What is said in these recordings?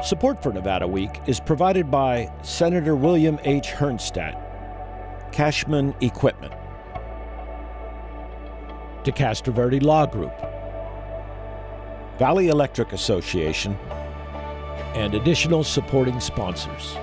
Support for Nevada Week is provided by Senator William H. Hernstat, Cashman Equipment, DeCastro Verde Law Group, Valley Electric Association, and additional supporting sponsors.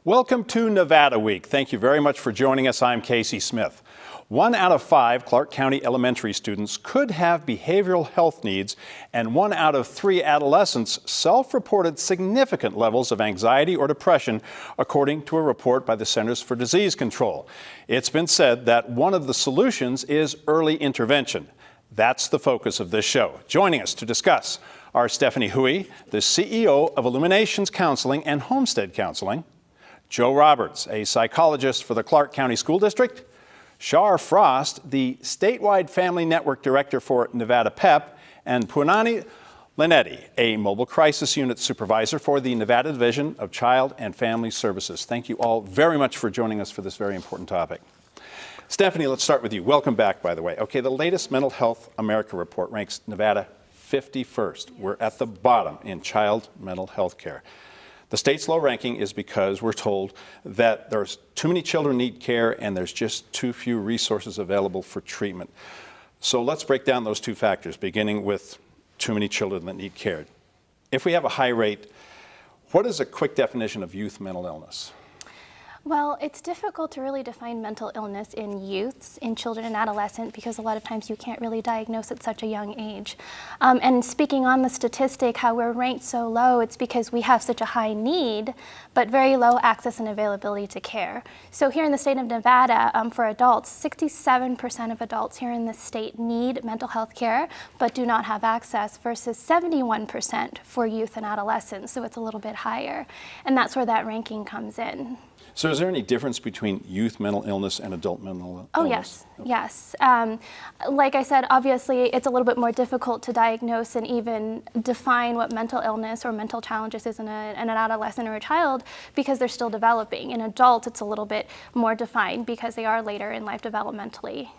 Welcome to Nevada Week. Thank you very much for joining us. I'm Casey Smith. 1 out of 5 Clark County elementary students could have behavioral health needs, and 1 out of 3 adolescents self-reported significant levels of anxiety or depression, according to a report by the Centers for Disease Control. It's been said that one of the solutions is early intervention. That's the focus of this show. Joining us to discuss are Stephanie Huey, the CEO of Illuminations Counseling and Homestead Counseling, Joe Roberts, a psychologist for the Clark County School District, Shar Frost, the statewide family network director for Nevada PEP, and Punani Linetti, a mobile crisis unit supervisor for the Nevada Division of Child and Family Services. Thank you all very much for joining us for this very important topic. Stephanie, let's start with you. Welcome back, by the way. Okay, the latest Mental Health America report ranks Nevada 51st. We're at the bottom in child mental health care. The state's low ranking is because we're told that there's too many children need care and there's just too few resources available for treatment. So let's break down those two factors, beginning with too many children that need care. If we have a high rate, what is a quick definition of youth mental illness? Well, it's difficult to really define mental illness in youths, in children and adolescents, because a lot of times you can't really diagnose at such a young age. And speaking on the statistic, how we're ranked so low, it's because we have such a high need, but very low access and availability to care. So here in the state of Nevada, for adults, 67% of adults here in the state need mental health care, but do not have access, versus 71% for youth and adolescents, so it's a little bit higher. And that's where that ranking comes in. So is there any difference between youth mental illness and adult mental illness? Oh, yes, yes. Like I said, obviously, it's a little bit more difficult to diagnose and even define what mental illness or mental challenges is in an adolescent or a child, because they're still developing. In adults, it's a little bit more defined because they are later in life developmentally.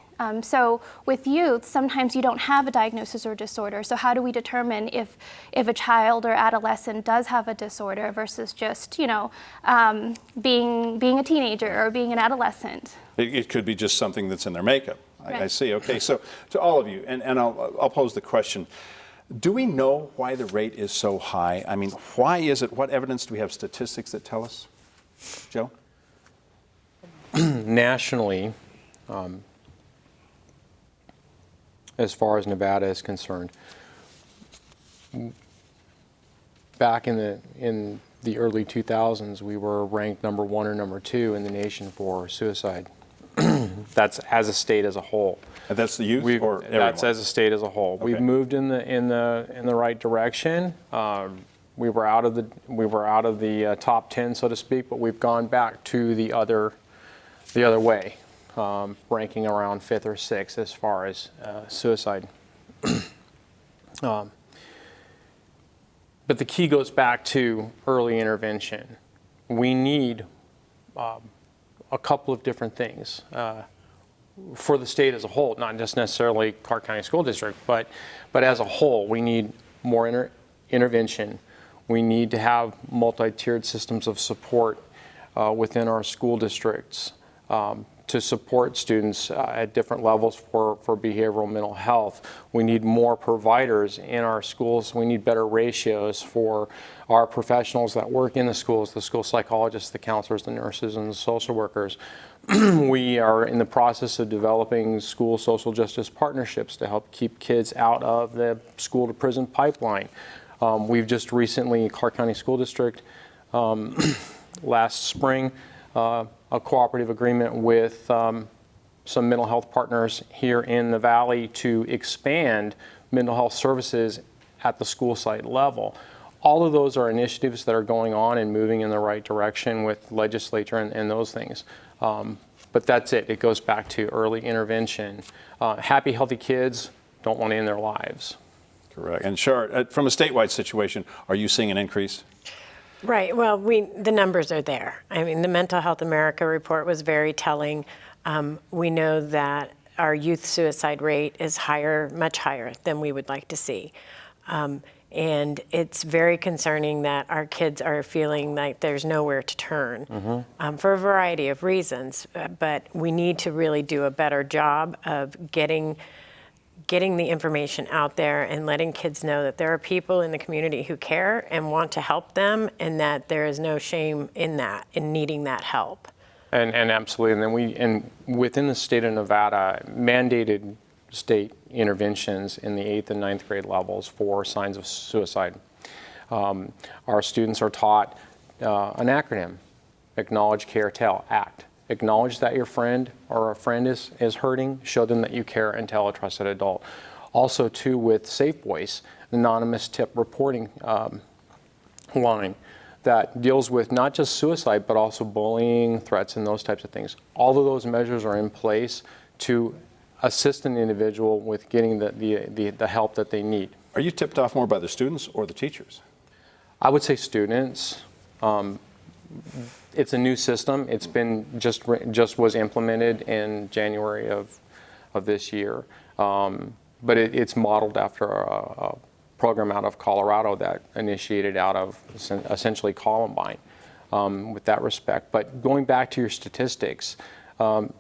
So with youth, sometimes you don't have a diagnosis or disorder. So how do we determine if a child or adolescent does have a disorder versus just, being a teenager or being an adolescent? It could be just something that's in their makeup. Right. I see. Okay, so to all of you, and I'll pose the question, do we know why the rate is so high? I mean, why is it? What evidence do we have, statistics that tell us? Joe? Nationally, as far as Nevada is concerned, back in the early 2000s, we were ranked number 1 or number 2 in the nation for suicide. That's as a state as a whole. And that's the youth or everyone? That's as a state as a whole. Okay. We've moved in the right direction. We were out of the top 10, so to speak, but we've gone back to the other way. Ranking around 5th or 6th as far as suicide. But the key goes back to early intervention. We need a couple of different things for the state as a whole, not just necessarily Clark County School District, but as a whole, we need more intervention. We need to have multi-tiered systems of support within our school districts. To support students at different levels for behavioral mental health. We need more providers in our schools. We need better ratios for our professionals that work in the schools, the school psychologists, the counselors, the nurses, and the social workers. We are in the process of developing school social justice partnerships to help keep kids out of the school to prison pipeline. We've just recently, Clark County School District, last spring, a cooperative agreement with some mental health partners here in the Valley to expand mental health services at the school site level. All of those are initiatives that are going on and moving in the right direction with legislature and those things. But that's it. It goes back to early intervention. Happy, healthy kids don't want to end their lives. Correct. And Shar, from a statewide situation, are you seeing an increase? Right. Well, the numbers are there. I mean, the Mental Health America report was very telling. We know that our youth suicide rate is higher, much higher than we would like to see. And it's very concerning that our kids are feeling like there's nowhere to turn for a variety of reasons. But we need to really do a better job of getting the information out there and letting kids know that there are people in the community who care and want to help them, and that there is no shame in that, in needing that help. And absolutely, and then within the state of Nevada, mandated state interventions in the 8th and 9th grade levels for signs of suicide. Our students are taught an acronym: acknowledge, care, tell, act. Acknowledge that your friend or a friend is hurting, show them that you care, and tell a trusted adult. Also, too, with Safe Voice, anonymous tip reporting line that deals with not just suicide, but also bullying, threats, and those types of things. All of those measures are in place to assist an individual with getting the help that they need. Are you tipped off more by the students or the teachers? I would say students. It's a new system. It's been just was implemented in January of this year, but it's modeled after a program out of Colorado that initiated out of essentially Columbine with that respect. But going back to your statistics,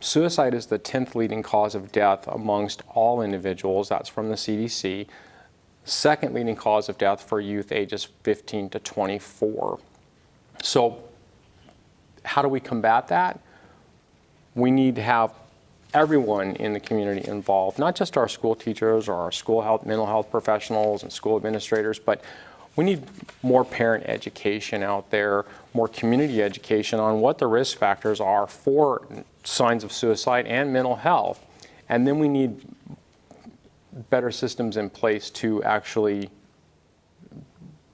suicide is the 10th leading cause of death amongst all individuals. That's from the CDC. Second leading cause of death for youth ages 15 to 24. So how do we combat that? We need to have everyone in the community involved, not just our school teachers or our school health, mental health professionals and school administrators, but we need more parent education out there, more community education on what the risk factors are for signs of suicide and mental health. And then we need better systems in place to actually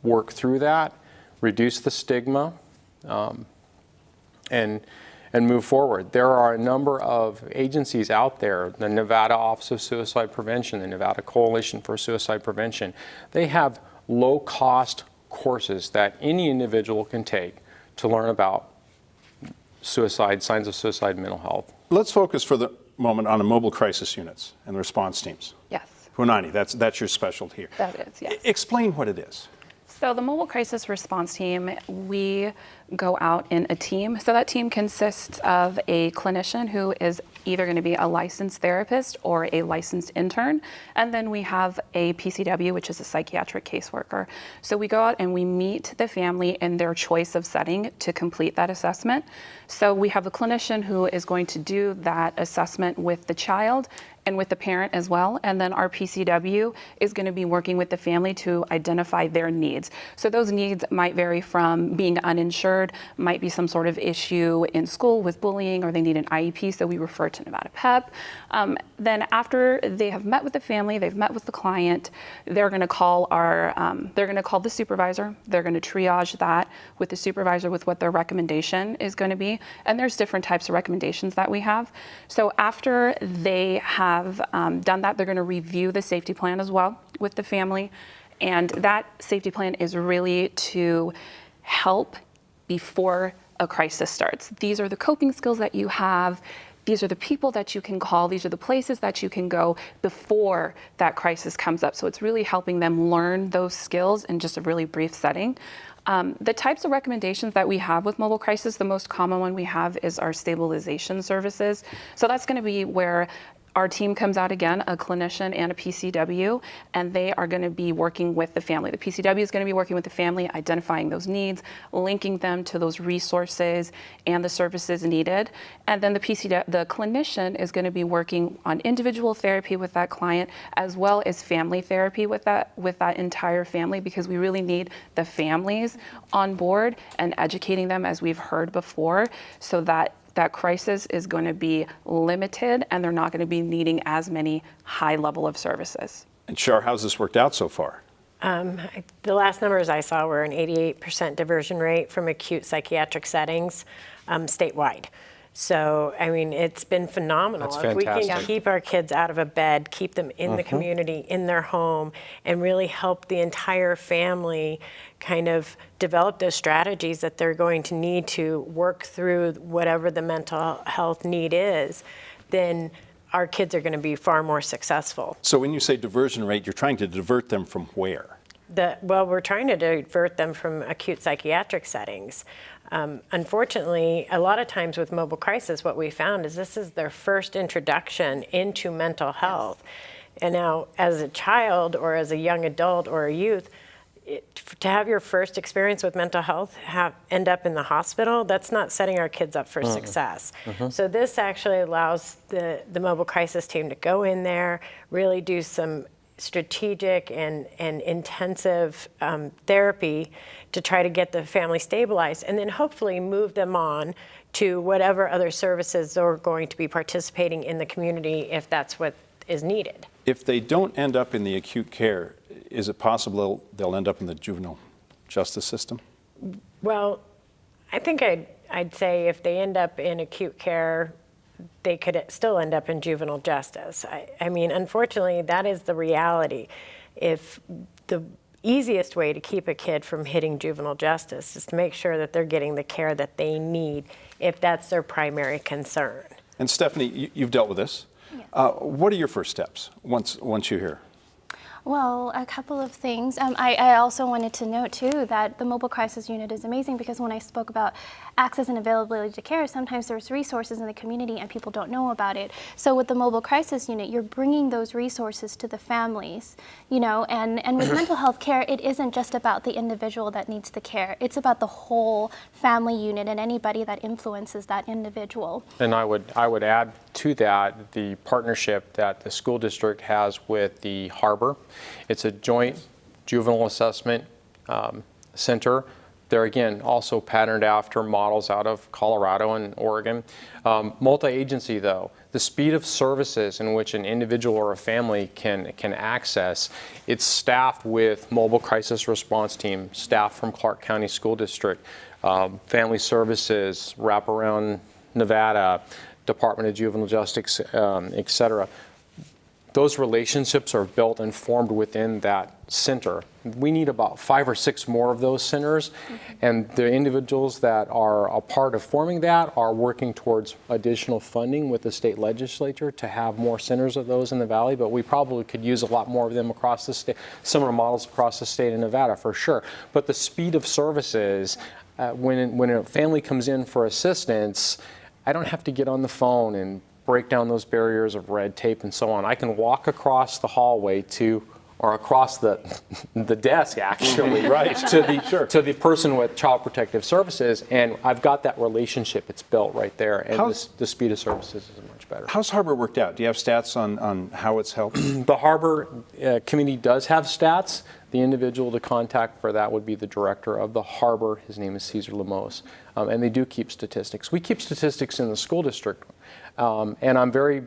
work through that, reduce the stigma, and move forward. There are a number of agencies out there, the Nevada Office of Suicide Prevention, the Nevada Coalition for Suicide Prevention. They have low-cost courses that any individual can take to learn about suicide, signs of suicide, mental health. Let's focus for the moment on the mobile crisis units and the response teams. Yes, Punani, that's your specialty here. that is, yes. Explain what it is. So the mobile crisis response team, we go out in a team. So that team consists of a clinician who is either going to be a licensed therapist or a licensed intern. And then we have a PCW, which is a psychiatric caseworker. So we go out and we meet the family in their choice of setting to complete that assessment. So we have a clinician who is going to do that assessment with the child and with the parent as well. And then our PCW is going to be working with the family to identify their needs. So those needs might vary from being uninsured, might be some sort of issue in school with bullying, or they need an IEP, so we refer to Nevada PEP. Then after they have met with the family, they've met with the client, they're going to call the supervisor. They're going to triage that with the supervisor with what their recommendation is going to be. And there's different types of recommendations that we have. So after they have done that, they're going to review the safety plan as well with the family. And that safety plan is really to help before a crisis starts. These are the coping skills that you have. These are the people that you can call. These are the places that you can go before that crisis comes up. So it's really helping them learn those skills in just a really brief setting. The types of recommendations that we have with mobile crisis, the most common one we have is our stabilization services. So that's going to be where our team comes out again, a clinician and a PCW, and they are going to be working with the family. The PCW is going to be working with the family, identifying those needs, linking them to those resources and the services needed. And then the clinician is going to be working on individual therapy with that client, as well as family therapy with that entire family, because we really need the families on board and educating them, as we've heard before, so that crisis is going to be limited and they're not going to be needing as many high level of services. And Shar, how's this worked out so far? The last numbers I saw were an 88% diversion rate from acute psychiatric settings statewide. So, I mean, it's been phenomenal. That's if we fantastic. can keep our kids out of a bed, keep them in the community, in their home, and really help the entire family kind of develop those strategies that they're going to need to work through whatever the mental health need is, then our kids are going to be far more successful. So when you say diversion rate, you're trying to divert them from where? we're trying to divert them from acute psychiatric settings. Unfortunately, a lot of times with mobile crisis, what we found is this is their first introduction into mental health. Yes. And now, as a child or as a young adult or a youth, to have your first experience with mental health end up in the hospital, that's not setting our kids up for success. So this actually allows the mobile crisis team to go in there, really do some strategic and intensive therapy to try to get the family stabilized, and then hopefully move them on to whatever other services are going to be participating in the community if that's what is needed. If they don't end up in the acute care, is it possible they'll end up in the juvenile justice system? Well, I think I'd say if they end up in acute care, they could still end up in juvenile justice. I mean, unfortunately, that is the reality. If the easiest way to keep a kid from hitting juvenile justice is to make sure that they're getting the care that they need if that's their primary concern. And Stephanie, you've dealt with this. Yes. What are your first steps once you're here? Well, a couple of things. I also wanted to note, too, that the mobile crisis unit is amazing because when I spoke about access and availability to care, sometimes there's resources in the community and people don't know about it. So with the mobile crisis unit, you're bringing those resources to the families, you know, and with mental health care, it isn't just about the individual that needs the care. It's about the whole family unit and anybody that influences that individual. And I would add to that the partnership that the school district has with the Harbor. It's a joint juvenile assessment center. They're, again, also patterned after models out of Colorado and Oregon. Multi-agency, though. The speed of services in which an individual or a family can access, it's staffed with mobile crisis response team, staff from Clark County School District, Family Services, Wraparound Nevada, Department of Juvenile Justice, et cetera. Those relationships are built and formed within that center. We need about 5 or 6 more of those centers, and the individuals that are a part of forming that are working towards additional funding with the state legislature to have more centers of those in the valley, but we probably could use a lot more of them across the state, similar models across the state of Nevada for sure. But the speed of services, when a family comes in for assistance, I don't have to get on the phone and break down those barriers of red tape and so on. I can walk across the hallway or across the desk actually, right, to the person with Child Protective Services, and I've got that relationship. It's built right there, and the speed of services is much better. How's Harbor worked out? Do you have stats on how it's helped? The Harbor committee does have stats. The individual to contact for that would be the director of the Harbor. His name is Cesar Lemos, and they do keep statistics. We keep statistics in the school district, and I'm very,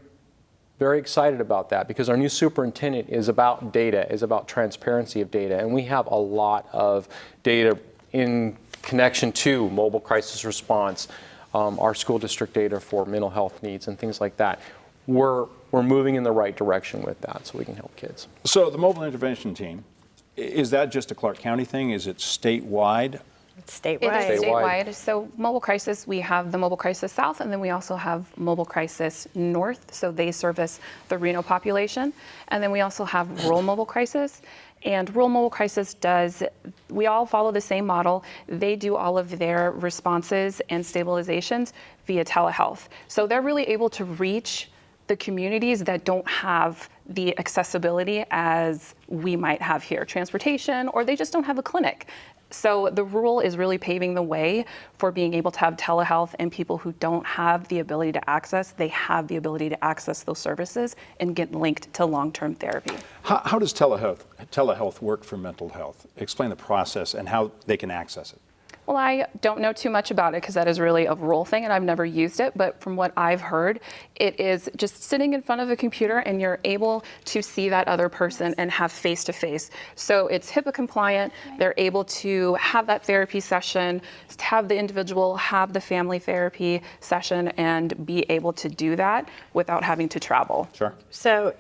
very excited about that because our new superintendent is about data, is about transparency of data, and we have a lot of data in connection to mobile crisis response, our school district data for mental health needs and things like that. We're moving in the right direction with that so we can help kids. So the mobile intervention team, is that just a Clark County thing? Is it statewide? It's statewide. It is statewide. So Mobile Crisis, we have the Mobile Crisis South, and then we also have Mobile Crisis North. So they service the Reno population. And then we also have Rural Mobile Crisis. And Rural Mobile Crisis we all follow the same model. They do all of their responses and stabilizations via telehealth. So they're really able to reach the communities that don't have the accessibility as we might have here, transportation, or they just don't have a clinic. So the rural is really paving the way for being able to have telehealth, and people who don't have the ability to access, they have the ability to access those services and get linked to long-term therapy. How does telehealth work for mental health? Explain the process and how they can access it. Well, I don't know too much about it because that is really a rural thing and I've never used it, but from what I've heard, it is just sitting in front of a computer and you're able to see that other person and have face-to-face. So it's HIPAA compliant. They're able to have that therapy session, have the individual have the family therapy session, and be able to do that without having to travel. Sure. So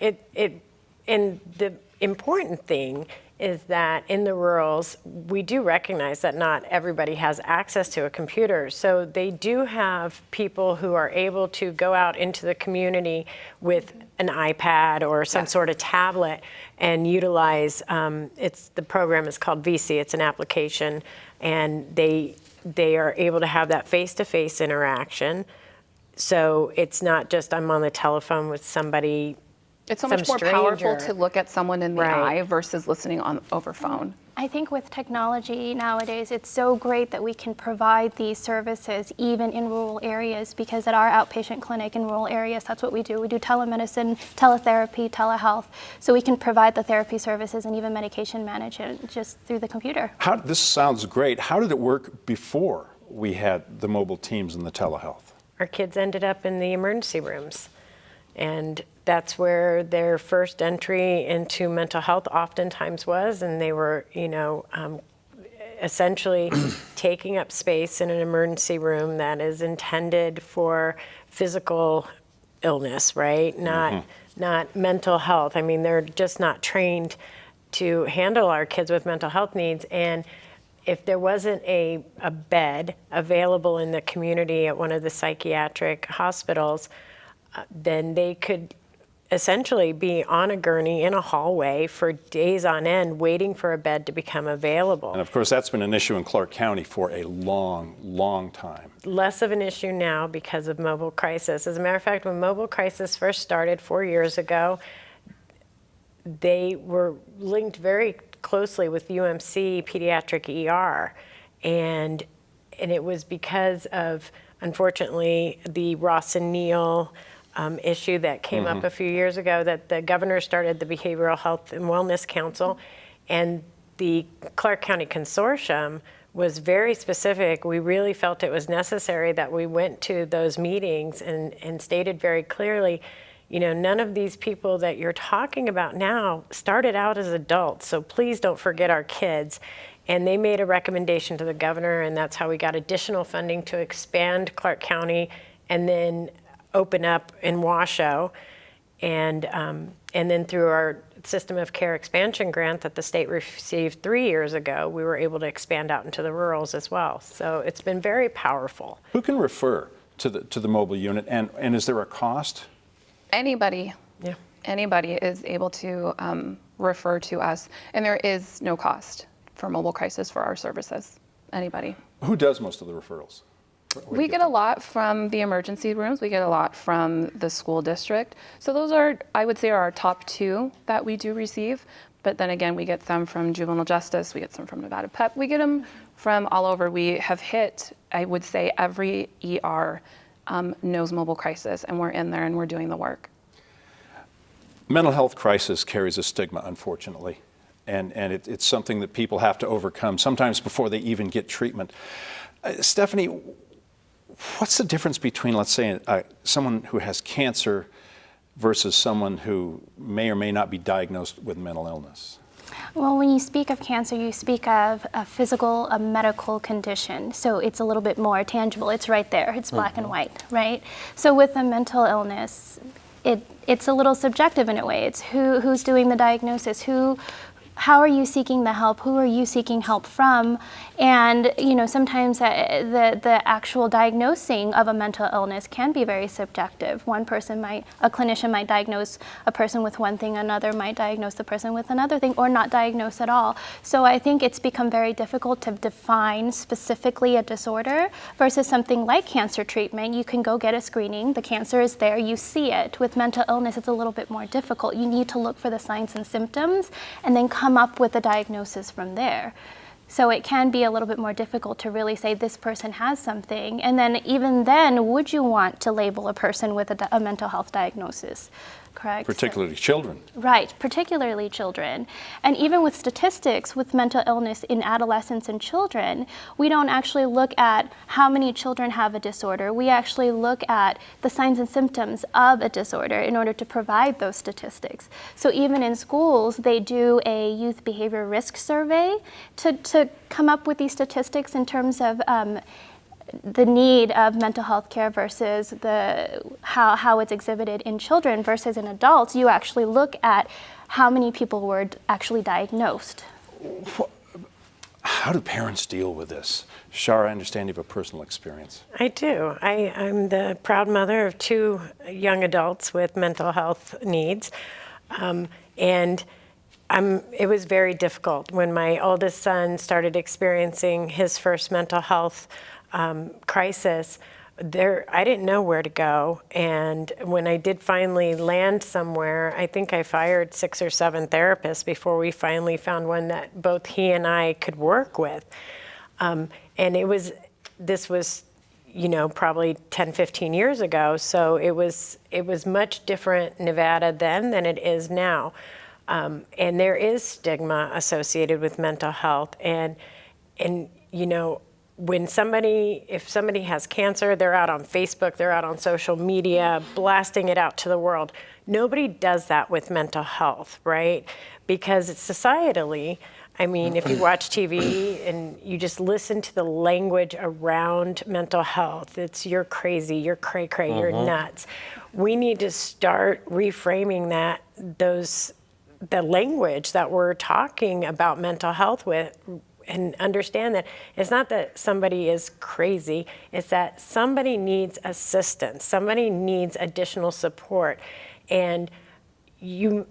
and the important thing is that in the rurals, we do recognize that not everybody has access to a computer. So they do have people who are able to go out into the community with an iPad or some sort of tablet and utilize, the program is called VC, it's an application, and they are able to have that face-to-face interaction. So it's not just I'm on the telephone with somebody. It's so much more powerful to look at someone in the Right. eye versus listening over phone. I think with technology nowadays, it's so great that we can provide these services even in rural areas, because at our outpatient clinic in rural areas, that's what we do. We do telemedicine, teletherapy, telehealth, so we can provide the therapy services and even medication management just through the computer. This sounds great. How did it work before we had the mobile teams and the telehealth? Our kids ended up in the emergency rooms, and that's where their first entry into mental health oftentimes was, and they were, essentially taking up space in an emergency room that is intended for physical illness, right? Not mental health. I mean, they're just not trained to handle our kids with mental health needs. And if there wasn't a bed available in the community at one of the psychiatric hospitals, then they could essentially be on a gurney in a hallway for days on end waiting for a bed to become available. And of course, that's been an issue in Clark County for a long, long time. Less of an issue now because of mobile crisis. As a matter of fact, when mobile crisis first started 4 years ago, they were linked very closely with UMC Pediatric ER. And it was because of, unfortunately, the Ross and Neal issue that came up a few years ago, that the governor started the Behavioral Health and Wellness Council, and the Clark County Consortium was very specific. We really felt it was necessary that we went to those meetings and stated very clearly, none of these people that you're talking about now started out as adults, so please don't forget our kids. And they made a recommendation to the governor, and that's how we got additional funding to expand Clark County and then open up in Washoe, and then through our system of care expansion grant that the state received 3 years ago, we were able to expand out into the rurals as well. So it's been very powerful. Who can refer to the mobile unit, and is there a cost? Anybody. Yeah. Anybody is able to refer to us, and there is no cost for mobile crisis for our services. Anybody. Who does most of the referrals? We get a lot from the emergency rooms. We get a lot from the school district. So those are, I would say, are our top two that we do receive. But then again, we get some from juvenile justice. We get some from Nevada PEP. We get them from all over. We have hit, I would say, every ER knows mobile crisis, and we're in there and we're doing the work. Mental health crisis carries a stigma, unfortunately. And it's something that people have to overcome, sometimes before they even get treatment. Stephanie, what's the difference between, let's say, someone who has cancer versus someone who may or may not be diagnosed with mental illness? Well, when you speak of cancer, you speak of a medical condition. So it's a little bit more tangible. It's right there. It's black and white, right? So with a mental illness, it's a little subjective in a way. It's who's doing the diagnosis, how are you seeking the help? Who are you seeking help from? And sometimes the actual diagnosing of a mental illness can be very subjective. A clinician might diagnose a person with one thing, another might diagnose the person with another thing, or not diagnose at all. So I think it's become very difficult to define specifically a disorder versus something like cancer treatment. You can go get a screening, the cancer is there, you see it. With mental illness, it's a little bit more difficult. You need to look for the signs and symptoms and then come up with a diagnosis from there. So it can be a little bit more difficult to really say this person has something. And then even then, would you want to label a person with a mental health diagnosis? Correct? Particularly children. Right, particularly children. And even with statistics with mental illness in adolescents and children, we don't actually look at how many children have a disorder. We actually look at the signs and symptoms of a disorder in order to provide those statistics. So even in schools, they do a youth behavior risk survey to come up with these statistics in terms of the need of mental health care versus how it's exhibited in children versus in adults, you actually look at how many people were actually diagnosed. How do parents deal with this? Shar, I understand you have a personal experience. I do. I'm the proud mother of 2 young adults with mental health needs. And it was very difficult when my oldest son started experiencing his first mental health crisis. I didn't know where to go. And when I did finally land somewhere, I think I fired 6 or 7 therapists before we finally found one that both he and I could work with. And this was, probably 10, 15 years ago. So it was much different Nevada then than it is now. And there is stigma associated with mental health. And if somebody has cancer, they're out on Facebook, they're out on social media, blasting it out to the world. Nobody does that with mental health, right? Because it's societally, if you watch TV and you just listen to the language around mental health, it's you're crazy, you're cray-cray, you're nuts. We need to start reframing the language that we're talking about mental health with, and understand that it's not that somebody is crazy, it's that somebody needs assistance, somebody needs additional support, and you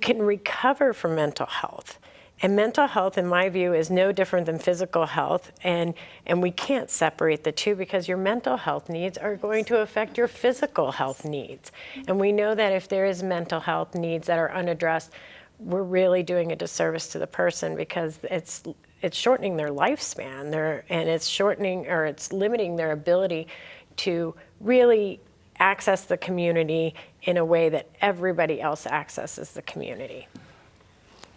can recover from mental health. And mental health, in my view, is no different than physical health, and we can't separate the two because your mental health needs are going to affect your physical health needs. And we know that if there is mental health needs that are unaddressed, we're really doing a disservice to the person because it's shortening their lifespan, and it's limiting their ability to really access the community in a way that everybody else accesses the community.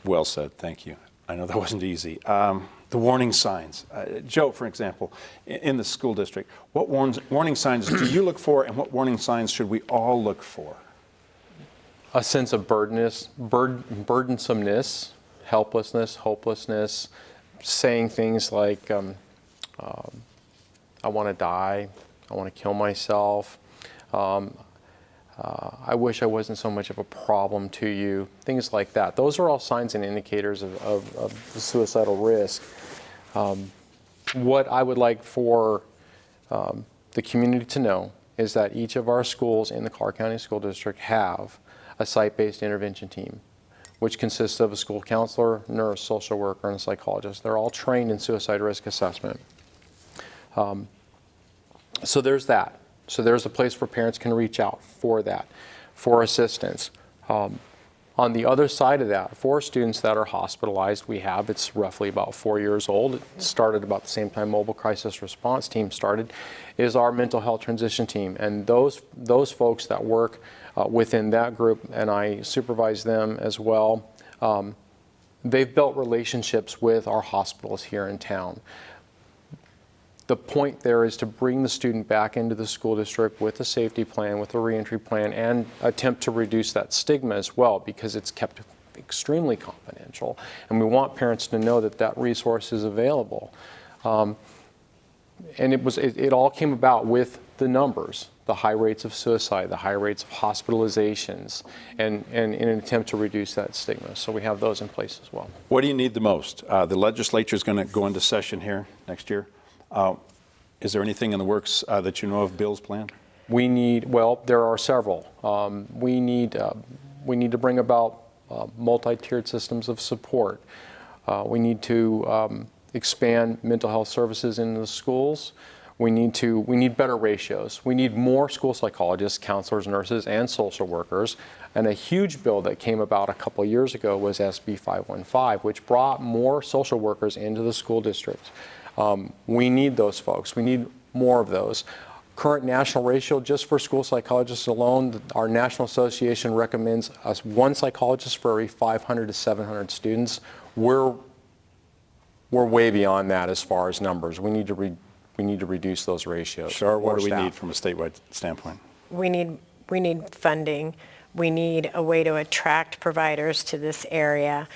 Well said, thank you. I know that wasn't easy. The warning signs. Joe, for example, in the school district, what warning signs do you look for, and what warning signs should we all look for? A sense of burdensomeness, helplessness, hopelessness, saying things like, I want to die, I want to kill myself, I wish I wasn't so much of a problem to you, things like that. Those are all signs and indicators of the suicidal risk. What I would like for the community to know is that each of our schools in the Clark County School District have a site-based intervention team, which consists of a school counselor, nurse, social worker, and a psychologist. They're all trained in suicide risk assessment. So there's that. So there's a place where parents can reach out for that, for assistance. On the other side of that, for students that are hospitalized, it's roughly about 4 years old. It started about the same time Mobile Crisis Response Team started, is our mental health transition team. And those folks that work within that group, and I supervise them as well, they've built relationships with our hospitals here in town. The point there is to bring the student back into the school district with a safety plan, with a reentry plan, and attempt to reduce that stigma as well, because it's kept extremely confidential. And we want parents to know that that resource is available. And it all came about with the numbers, the high rates of suicide, the high rates of hospitalizations, and in an attempt to reduce that stigma. So we have those in place as well. What do you need the most? The legislature is going to go into session here next year. Is there anything in the works that you know of, bills planned? There are several. We need to bring about multi-tiered systems of support. We need to expand mental health services in the schools. We need better ratios. We need more school psychologists, counselors, nurses, and social workers. And a huge bill that came about a couple of years ago was SB 515, which brought more social workers into the school district. We need those folks. We need more of those. Current national ratio, just for school psychologists alone, our National Association recommends us one psychologist for every 500 to 700 students. We're way beyond that as far as numbers. We need to reduce those ratios. Sure. What do we need from a statewide standpoint? We need funding. We need a way to attract providers to this area.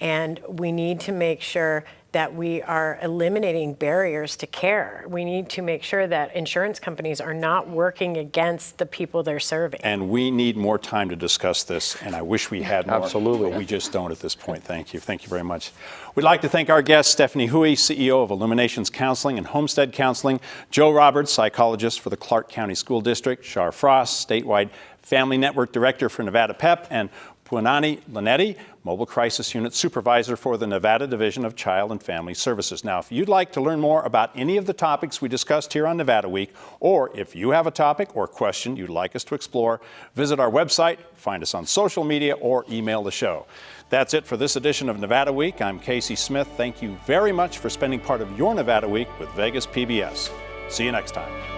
And we need to make sure that we are eliminating barriers to care. We need to make sure that insurance companies are not working against the people they're serving. And we need more time to discuss this, and I wish we had more. Absolutely. But we just don't at this point. Thank you. Thank you very much. We'd like to thank our guest, Stephanie Huey, CEO of Illuminations Counseling and Homestead Counseling, Joe Roberts, psychologist for the Clark County School District, Shar Frost, statewide Family Network Director for Nevada PEP, and Puanani Linetti, Mobile Crisis Unit Supervisor for the Nevada Division of Child and Family Services. Now, if you'd like to learn more about any of the topics we discussed here on Nevada Week, or if you have a topic or question you'd like us to explore, visit our website, find us on social media, or email the show. That's it for this edition of Nevada Week. I'm Casey Smith. Thank you very much for spending part of your Nevada Week with Vegas PBS. See you next time.